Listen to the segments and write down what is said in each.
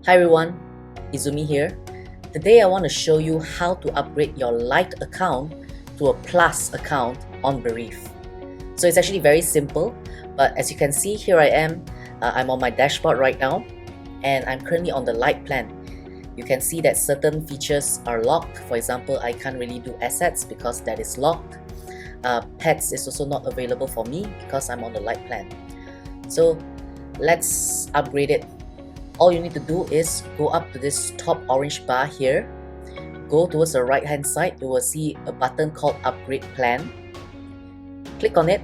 Hi everyone, Izumi here. Today I want to show you how to upgrade your Lite account to a Plus account on Bereev. So it's actually very simple, but as you can see, here I am. I'm on my dashboard right now, and I'm currently on the Lite plan. You can see that certain features are locked. For example, I can't really do assets because that is locked. Pets is also not available for me because I'm on the Lite plan. So let's upgrade it. All you need to do is go up to this top orange bar here, go towards the right hand side. You will see a button called Upgrade Plan. Click on it,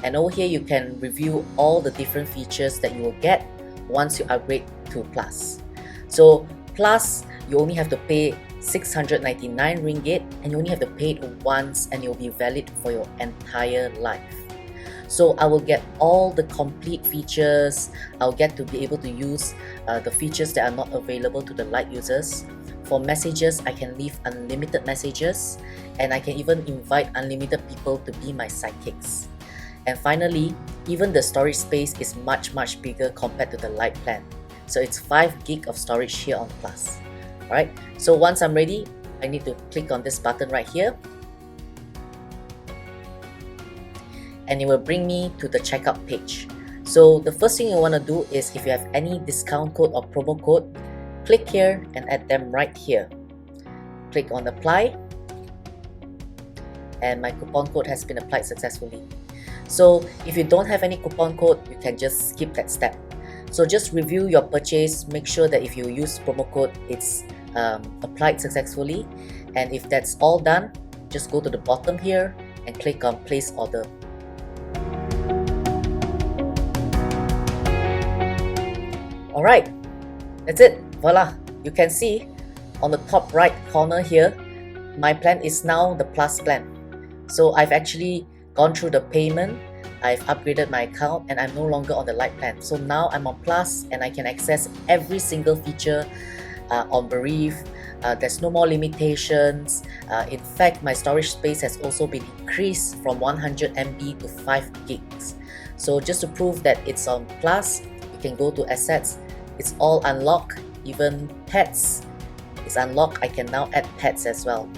and over here you can review all the different features that you will get once you upgrade to Plus. So Plus, you only have to pay 699 ringgit, and you only have to pay it once, and it will be valid for your entire life. So I will get all the complete features. I'll get to be able to use the features that are not available to the Lite users. For messages, I can leave unlimited messages, and I can even invite unlimited people to be my sidekicks. And finally, even the storage space is much bigger compared to the Lite plan. So it's 5 gig of storage here on Plus. Alright, so once I'm ready, I need to click on this button right here, and it will bring me to the checkout page. So the first thing you want to do is, if you have any discount code or promo code, click here and add them right here. Click on apply, and my coupon code has been applied successfully. So if you don't have any coupon code, you can just skip that step. So just review your purchase, make sure that if you use promo code, it's applied successfully. And if that's all done, just go to the bottom here and click on place order. Alright, that's it. Voila! You can see on the top right corner here, my plan is now the Plus plan. So I've actually gone through the payment, I've upgraded my account, and I'm no longer on the Lite plan. So now I'm on Plus, and I can access every single feature on Bereev. There's no more limitations. In fact, my storage space has also been increased from 100 MB to 5 gigs. So just to prove that it's on Plus, you can go to assets. It's all unlocked. Even pets is unlocked. I can now add pets as well.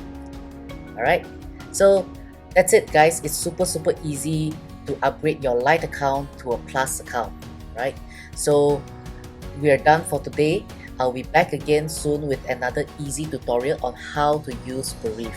Alright, so that's it guys. It's super easy to upgrade your Lite account to a Plus account, right? So we are done for today. I'll be back again soon with another easy tutorial on how to use Bereev.